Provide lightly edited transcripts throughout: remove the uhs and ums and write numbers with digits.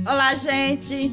Olá, gente!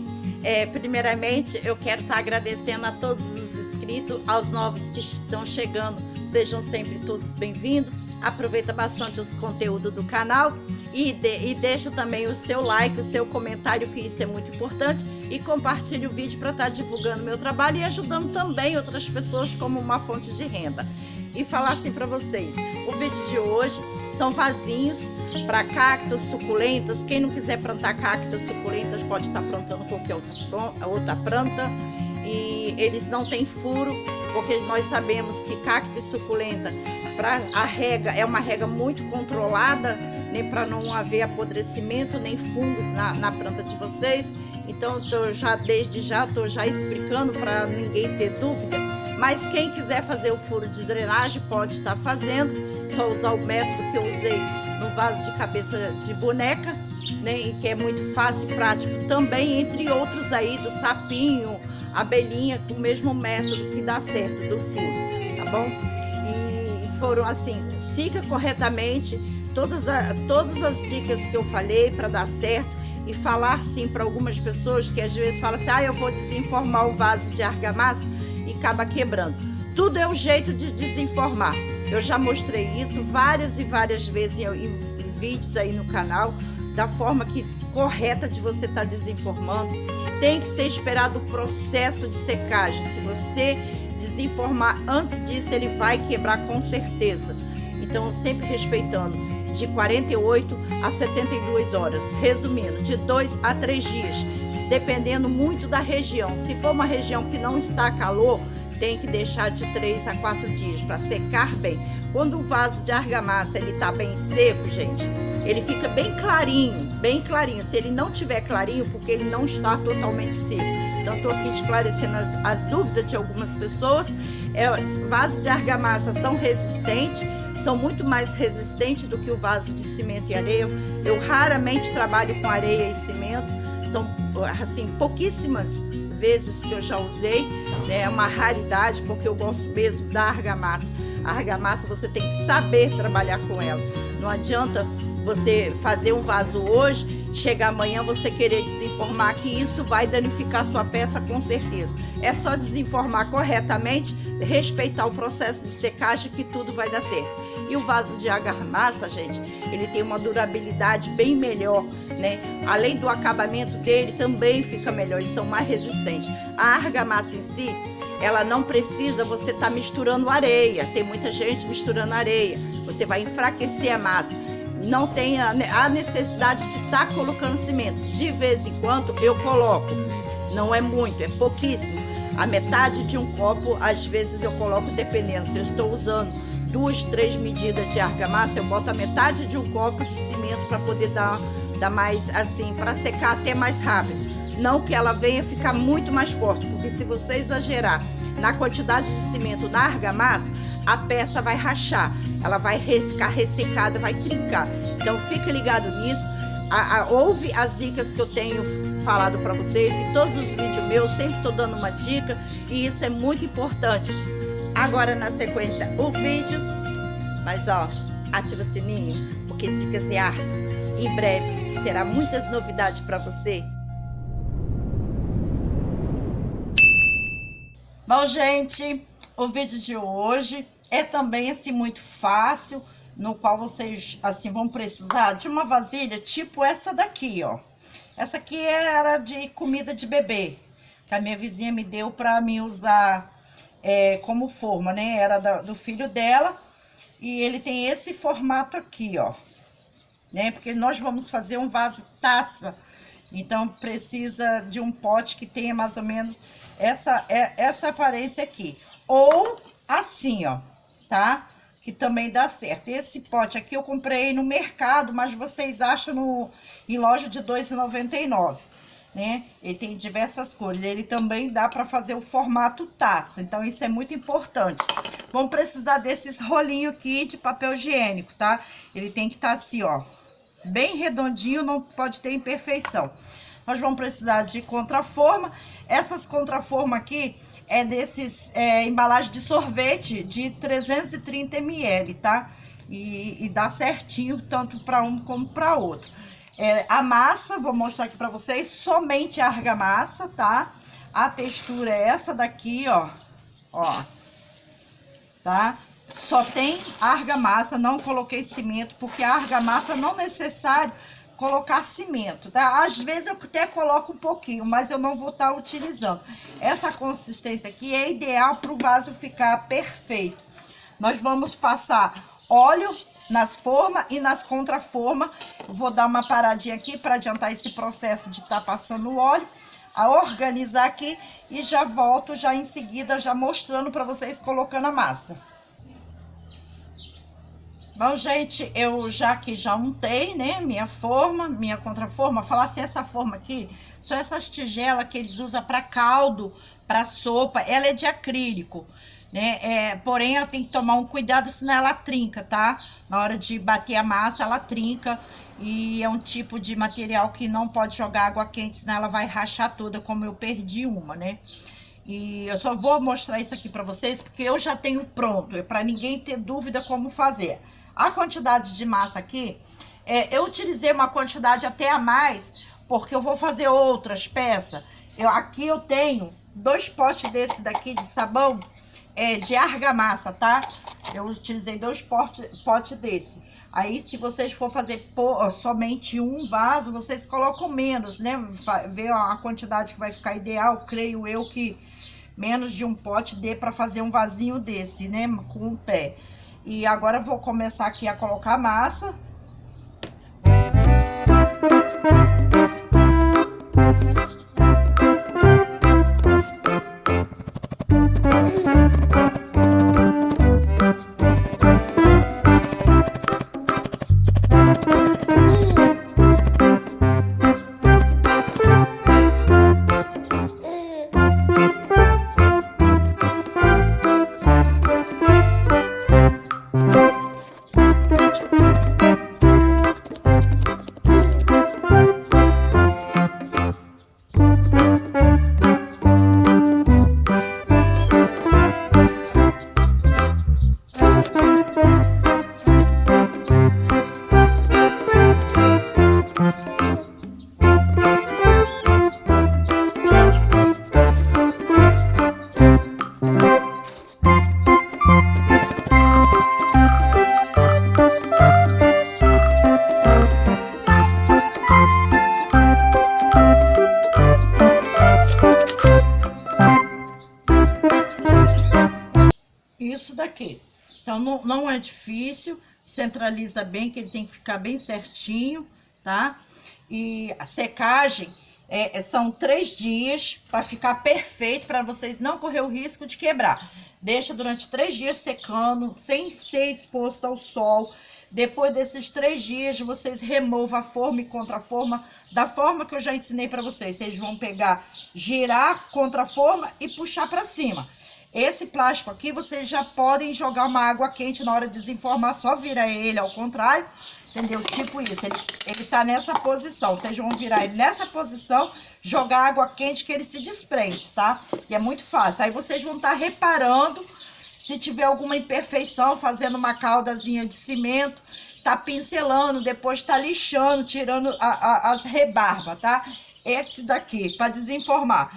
Primeiramente, eu quero estar agradecendo a todos os inscritos, aos novos que estão chegando. Sejam sempre todos bem-vindos. Aproveita bastante os conteúdos do canal e deixa também o seu like, o seu comentário, que isso é muito importante. E compartilhe o vídeo para estar divulgando meu trabalho e ajudando também outras pessoas como uma fonte de renda. E falar assim para vocês, o vídeo de hoje são vasinhos para cactos, suculentas. Quem não quiser plantar cactos, suculentas, pode estar plantando qualquer outra planta. E eles não têm furo, porque nós sabemos que cacto e suculenta, a rega é uma rega muito controlada, nem para não haver apodrecimento nem fungos na planta de vocês. Então, desde já estou explicando para ninguém ter dúvida. Mas quem quiser fazer o furo de drenagem pode estar fazendo, só usar o método que eu usei no vaso de cabeça de boneca, né, e que é muito fácil e prático também, entre outros aí, do sapinho, abelhinha, com o mesmo método que dá certo do furo, tá bom? E foram assim, siga corretamente todas as dicas que eu falei para dar certo. E falar sim para algumas pessoas que às vezes falam assim, eu vou desenformar o vaso de argamassa e acaba quebrando. Tudo é um jeito de desenformar. Eu já mostrei isso várias e várias vezes em vídeos aí no canal, da forma correta de você estar desenformando. Tem que ser esperado o processo de secagem. Se você desenformar antes disso, ele vai quebrar com certeza. Então, sempre respeitando de 48 a 72 horas, resumindo, de 2 a 3 dias, dependendo muito da região. Se for uma região que não está calor, tem que deixar de 3 a 4 dias para secar bem. Quando o vaso de argamassa ele está bem seco, gente, ele fica bem clarinho, bem clarinho. Se ele não tiver clarinho, porque ele não está totalmente seco. Então, estou aqui esclarecendo as dúvidas de algumas pessoas. Vasos de argamassa são resistentes, são muito mais resistentes do que o vaso de cimento e areia. Eu raramente trabalho com areia e cimento, são assim pouquíssimas vezes que eu já usei, né? É uma raridade, porque eu gosto mesmo da argamassa. A argamassa você tem que saber trabalhar com ela. Não adianta você fazer um vaso hoje, chegar amanhã você querer desenformar, que isso vai danificar sua peça com certeza. É só desenformar corretamente, respeitar o processo de secagem, que tudo vai dar certo. E o vaso de argamassa, gente, ele tem uma durabilidade bem melhor, né? Além do acabamento dele, também fica melhor, eles são mais resistentes. A argamassa em si, ela não precisa você estar misturando areia. Tem muita gente misturando areia. Você vai enfraquecer a massa. Não tem a necessidade de estar colocando cimento. De vez em quando eu coloco. Não é muito, é pouquíssimo. A metade de um copo, às vezes eu coloco, dependendo. Se eu estou usando 2, 3 medidas de argamassa, eu boto a metade de um copo de cimento para poder dar mais assim, para secar até mais rápido. Não que ela venha ficar muito mais forte, porque se você exagerar na quantidade de cimento na argamassa, a peça vai rachar, ela vai ficar ressecada, vai trincar. Então fica ligado nisso. Ouve as dicas que eu tenho falado para vocês, em todos os vídeos meus, sempre estou dando uma dica, e isso é muito importante. Agora na sequência o vídeo, mas ativa o sininho, porque Dicas e Artes em breve terá muitas novidades para você. Bom, gente, o vídeo de hoje é também assim muito fácil, no qual vocês assim vão precisar de uma vasilha tipo essa daqui, ó. Essa aqui era de comida de bebê, que a minha vizinha me deu para mim usar como forma, né? Era do filho dela, e ele tem esse formato aqui, ó, né? Porque nós vamos fazer um vaso taça, então precisa de um pote que tenha mais ou menos essa aparência aqui, ou assim, ó, tá? Que também dá certo. Esse pote aqui eu comprei no mercado, mas vocês acham em loja de R$ 2,99, né? Ele tem diversas cores. Ele também dá para fazer o formato taça, então isso é muito importante. Vamos precisar desses rolinhos aqui de papel higiênico, tá? Ele tem que estar assim, ó, bem redondinho, não pode ter imperfeição. Nós vamos precisar de contraforma. Essas contraformas aqui é desses embalagem de sorvete de 330 ml, tá? E dá certinho tanto para um como para outro. A massa, vou mostrar aqui pra vocês, somente argamassa, tá? A textura é essa daqui, ó. Ó. Tá? Só tem argamassa, não coloquei cimento, porque a argamassa não é necessário colocar cimento, tá? Às vezes eu até coloco um pouquinho, mas eu não vou estar utilizando. Essa consistência aqui é ideal para o vaso ficar perfeito. Nós vamos passar óleo nas formas e nas contraformas. Vou dar uma paradinha aqui para adiantar esse processo de estar passando o óleo, a organizar aqui e já volto já em seguida, já mostrando para vocês colocando a massa. Bom, gente, eu já untei, né, minha forma, minha contraforma. Falar assim, essa forma aqui, são essas tigelas que eles usam para caldo, para sopa. Ela é de acrílico, né, porém ela tem que tomar um cuidado, senão ela trinca, tá? Na hora de bater a massa, ela trinca. E é um tipo de material que não pode jogar água quente, senão ela vai rachar toda, como eu perdi uma, né? E eu só vou mostrar isso aqui pra vocês, porque eu já tenho pronto, para ninguém ter dúvida como fazer. A quantidade de massa aqui, eu utilizei uma quantidade até a mais, porque eu vou fazer outras peças. Aqui eu tenho 2 potes desse daqui de sabão, de argamassa, tá? Eu utilizei 2 potes desse. Aí, se vocês for fazer somente um vaso, vocês colocam menos, né? Ver a quantidade que vai ficar ideal. Creio eu que menos de um pote dê para fazer um vasinho desse, né? Com o pé. E agora eu vou começar aqui a colocar a massa. Isso daqui. Então, não é difícil, centraliza bem, que ele tem que ficar bem certinho, tá? E a secagem são 3 dias para ficar perfeito, para vocês não correr o risco de quebrar. Deixa durante 3 dias secando, sem ser exposto ao sol. Depois desses 3 dias, vocês removam a forma e contraforma da forma que eu já ensinei para vocês. Vocês vão pegar, girar contra a forma e puxar para cima. Esse plástico aqui, vocês já podem jogar uma água quente na hora de desenformar, só vira ele ao contrário, entendeu? Tipo isso, ele tá nessa posição, vocês vão virar ele nessa posição, jogar água quente que ele se desprende, tá? E é muito fácil. Aí vocês vão estar reparando, se tiver alguma imperfeição, fazendo uma caldazinha de cimento, tá pincelando, depois tá lixando, tirando as rebarbas, tá? Esse daqui, para desenformar.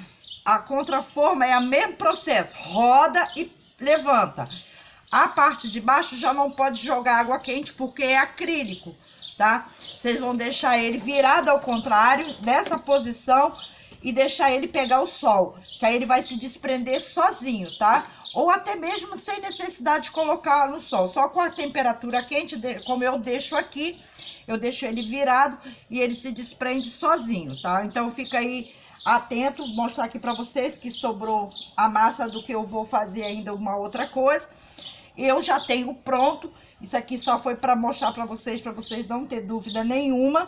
A contraforma é o mesmo processo, roda e levanta. A parte de baixo já não pode jogar água quente porque é acrílico, tá? Vocês vão deixar ele virado ao contrário, nessa posição, e deixar ele pegar o sol, que aí ele vai se desprender sozinho, tá? Ou até mesmo sem necessidade de colocar no sol, só com a temperatura quente, como eu deixo aqui, eu deixo ele virado e ele se desprende sozinho, tá? Então fica aí atento, vou mostrar aqui para vocês que sobrou a massa do que eu vou fazer ainda uma outra coisa. Eu já tenho pronto, isso aqui só foi para mostrar para vocês não ter dúvida nenhuma.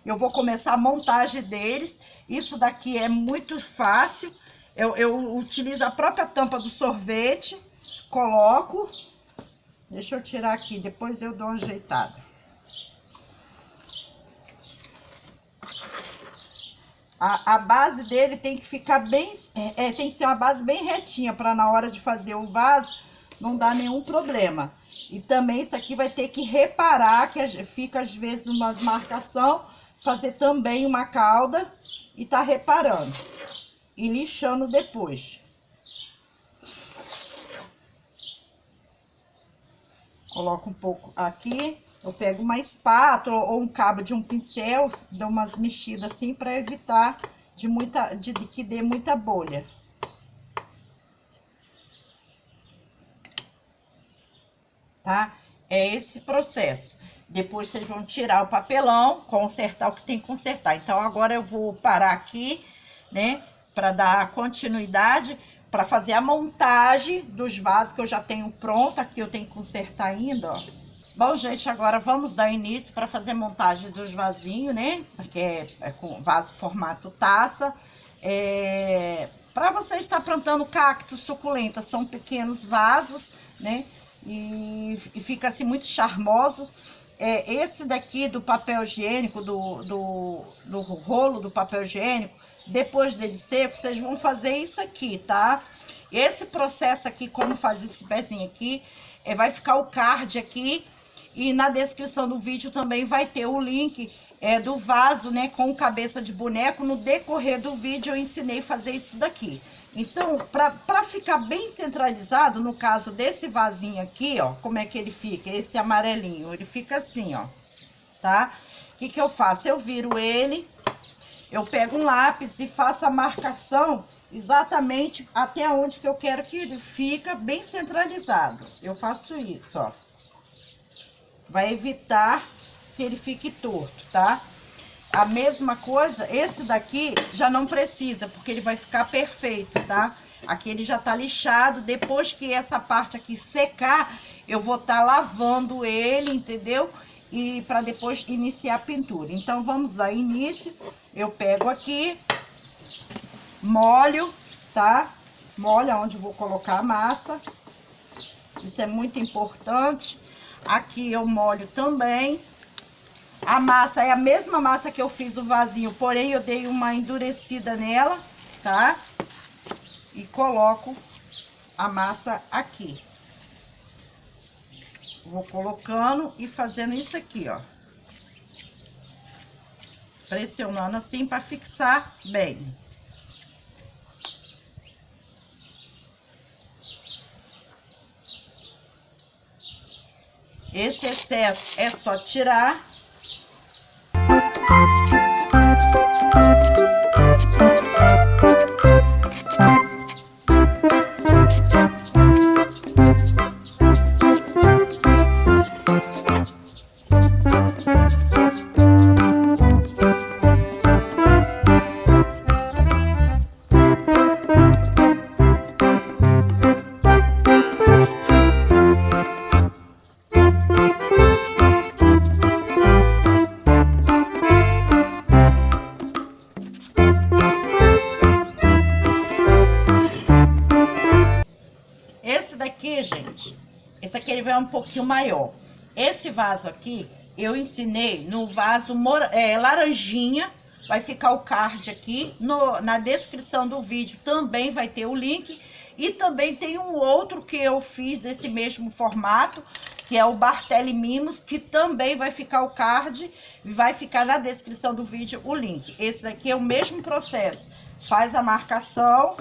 Eu vou começar a montagem deles. Isso daqui é muito fácil. Eu utilizo a própria tampa do sorvete, coloco. Deixa eu tirar aqui, depois eu dou uma ajeitada. A base dele tem que ficar bem, tem que ser uma base bem retinha, para na hora de fazer o vaso não dar nenhum problema. E também isso aqui vai ter que reparar, que fica às vezes umas marcação, fazer também uma calda e tá reparando e lixando depois. Coloco um pouco aqui, eu pego uma espátula ou um cabo de um pincel, dou umas mexidas assim para evitar de que dê muita bolha. Tá? É esse processo. Depois vocês vão tirar o papelão, consertar o que tem que consertar. Então, agora eu vou parar aqui, né, para dar continuidade, para fazer a montagem dos vasos que eu já tenho pronto. Aqui eu tenho que consertar ainda, ó. Bom, gente, agora vamos dar início para fazer a montagem dos vasinhos, né? Porque é com vaso formato taça. Para você estar plantando cactos suculentas, são pequenos vasos, né? E fica assim muito charmoso. Esse daqui do papel higiênico, do rolo do papel higiênico, depois dele seco, vocês vão fazer isso aqui, tá? Esse processo aqui, como fazer esse pezinho aqui, vai ficar o card aqui, e na descrição do vídeo também vai ter o link do vaso, né, com cabeça de boneco. No decorrer do vídeo eu ensinei a fazer isso daqui. Então, para ficar bem centralizado, no caso desse vasinho aqui, ó, como é que ele fica? Esse amarelinho, ele fica assim, ó, tá? O que que eu faço? Eu viro ele, eu pego um lápis e faço a marcação exatamente até onde que eu quero que ele fica bem centralizado. Eu faço isso, ó. Vai evitar que ele fique torto, tá? A mesma coisa, esse daqui já não precisa, porque ele vai ficar perfeito, tá? Aqui ele já tá lixado. Depois que essa parte aqui secar, eu vou tá lavando ele, entendeu? E para depois iniciar a pintura. Então, vamos dar início. Eu pego aqui, molho, tá? Molho onde eu vou colocar a massa. Isso é muito importante. Aqui eu molho também. A massa é a mesma massa que eu fiz o vasinho, porém eu dei uma endurecida nela, tá? E coloco a massa aqui. Vou colocando e fazendo isso aqui, ó. Pressionando assim para fixar bem. Esse excesso é só tirar. Gente, esse aqui ele vai um pouquinho maior. Esse vaso aqui eu ensinei no vaso laranjinha. Vai ficar o card aqui na descrição do vídeo, também vai ter o link. E também tem um outro que eu fiz desse mesmo formato, que é o Bartelli Mimos, que também vai ficar o card, vai ficar na descrição do vídeo o link. Esse daqui é o mesmo processo, faz a marcação.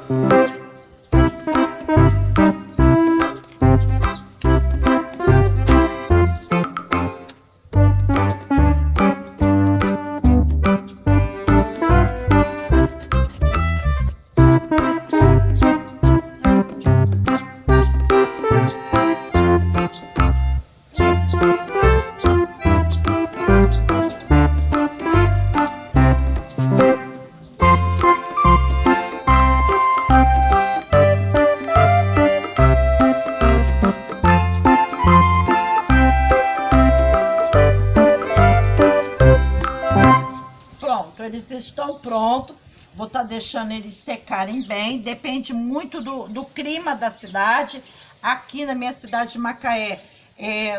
Eles estão prontos, vou estar deixando eles secarem bem. Depende muito do clima da cidade. Aqui na minha cidade de Macaé,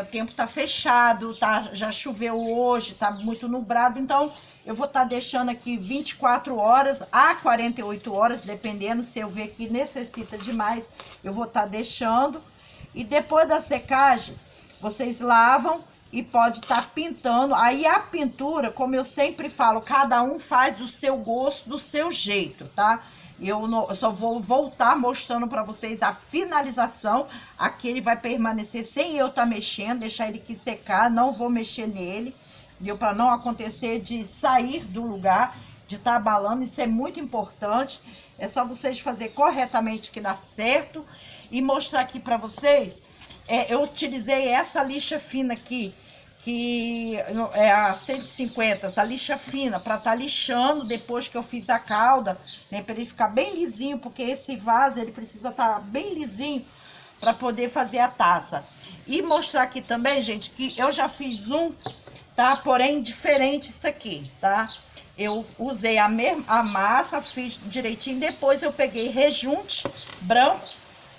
o tempo tá fechado, já choveu hoje, tá muito nublado, então eu vou estar deixando aqui 24 horas a 48 horas, dependendo. Se eu ver que necessita demais, eu vou estar deixando. E depois da secagem, vocês lavam e pode estar pintando. Aí a pintura, como eu sempre falo, cada um faz do seu gosto, do seu jeito, tá? Eu só vou voltar mostrando para vocês a finalização. Aqui ele vai permanecer sem eu estar mexendo, deixar ele aqui secar, não vou mexer nele, viu? Para não acontecer de sair do lugar, de estar abalando, isso é muito importante. É só vocês fazer corretamente que dá certo. E mostrar aqui para vocês, eu utilizei essa lixa fina aqui, que é a 150, essa lixa fina, para estar lixando depois que eu fiz a calda, né, para ele ficar bem lisinho, porque esse vaso ele precisa estar bem lisinho para poder fazer a taça. E mostrar aqui também, gente, que eu já fiz um, tá? Porém, diferente isso aqui, tá? Eu usei a massa, fiz direitinho, depois eu peguei rejunte branco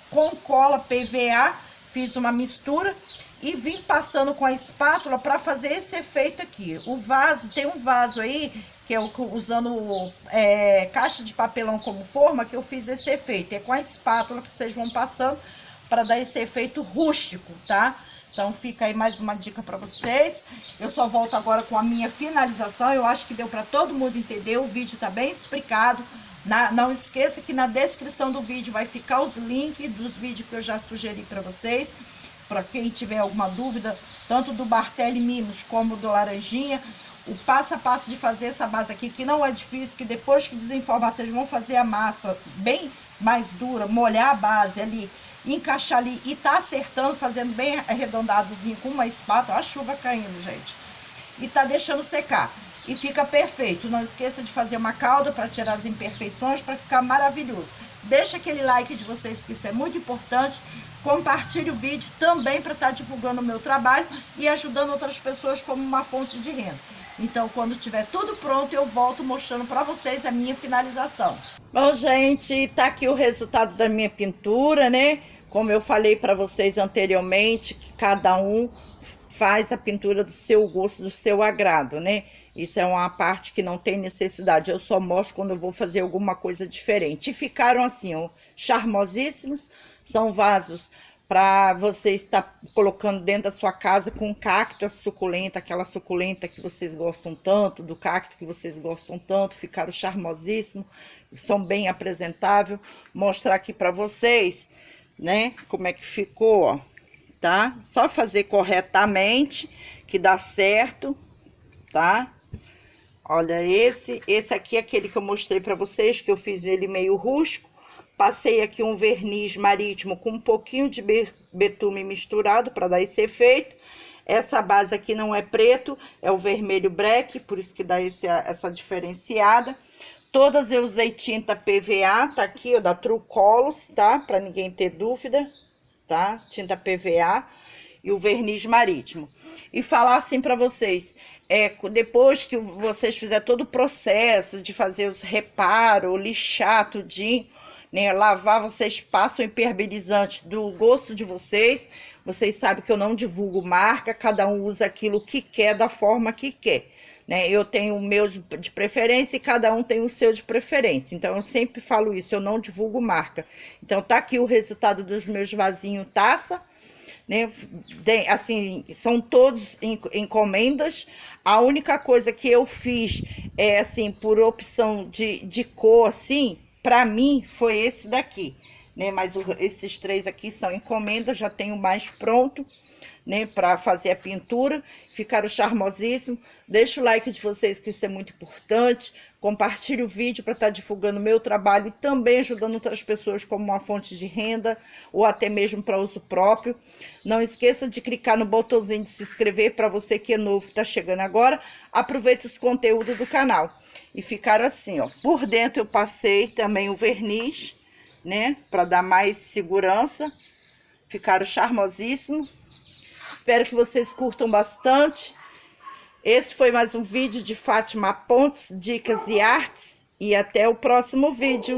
com cola PVA, fiz uma mistura e vim passando com a espátula para fazer esse efeito aqui. O vaso, tem um vaso aí, que eu usando caixa de papelão como forma, que eu fiz esse efeito. É com a espátula que vocês vão passando para dar esse efeito rústico, tá? Então fica aí mais uma dica para vocês. Eu só volto agora com a minha finalização. Eu acho que deu para todo mundo entender, o vídeo tá bem explicado. Não esqueça que na descrição do vídeo vai ficar os links dos vídeos que eu já sugeri para vocês. Para quem tiver alguma dúvida, tanto do Barthelli Mimos como do Laranjinha, o passo a passo de fazer essa base aqui, que não é difícil, que depois que desenformar, vocês vão fazer a massa bem mais dura, molhar a base ali, encaixar ali e tá acertando, fazendo bem arredondadozinho com uma espátula. Olha a chuva caindo, gente. E tá deixando secar. E fica perfeito. Não esqueça de fazer uma calda para tirar as imperfeições, para ficar maravilhoso. Deixa aquele like de vocês, que isso é muito importante. Compartilhe o vídeo também para estar divulgando o meu trabalho e ajudando outras pessoas como uma fonte de renda. Então, quando tiver tudo pronto, eu volto mostrando para vocês a minha finalização. Bom, gente, tá aqui o resultado da minha pintura, né? Como eu falei para vocês anteriormente, que cada um faz a pintura do seu gosto, do seu agrado, né? Isso é uma parte que não tem necessidade. Eu só mostro quando eu vou fazer alguma coisa diferente. E ficaram assim, ó, charmosíssimos. São vasos para você estar colocando dentro da sua casa com cacto, a suculenta, aquela suculenta que vocês gostam tanto, do cacto que vocês gostam tanto. Ficaram charmosíssimos, são bem apresentáveis. Mostrar aqui para vocês, né, como é que ficou, ó, tá? Só fazer corretamente que dá certo, tá? Olha, esse aqui é aquele que eu mostrei para vocês, que eu fiz ele meio rústico. Passei aqui um verniz marítimo com um pouquinho de betume misturado para dar esse efeito. Essa base aqui não é preto, é o vermelho break, por isso que dá essa diferenciada. Todas eu usei tinta PVA, tá aqui, ó, da True Colors, tá? Para ninguém ter dúvida, tá? Tinta PVA e o verniz marítimo. E falar assim para vocês, depois que vocês fizerem todo o processo de fazer os reparos, lixar tudinho, né, lavar, vocês passam o impermeabilizante do gosto de vocês. Vocês sabem que eu não divulgo marca, cada um usa aquilo que quer, da forma que quer, né? Eu tenho o meu de preferência e cada um tem o seu de preferência. Então, eu sempre falo isso, eu não divulgo marca. Então, tá aqui o resultado dos meus vasinhos taça, né? Assim, são todos encomendas. A única coisa que eu fiz é, assim, por opção de cor, assim, para mim, foi esse daqui, né? Mas esses três aqui são encomendas, já tenho mais pronto, né? Para fazer a pintura. Ficaram charmosíssimos. Deixa o like de vocês, que isso é muito importante. Compartilhe o vídeo para estar divulgando o meu trabalho e também ajudando outras pessoas como uma fonte de renda ou até mesmo para uso próprio. Não esqueça de clicar no botãozinho de se inscrever para você que é novo, que está chegando agora. Aproveita os conteúdos do canal. E ficaram assim, ó. Por dentro eu passei também o verniz, né? Para dar mais segurança. Ficaram charmosíssimos. Espero que vocês curtam bastante. Esse foi mais um vídeo de Fátima Pontes, Dicas e Artes. E até o próximo vídeo.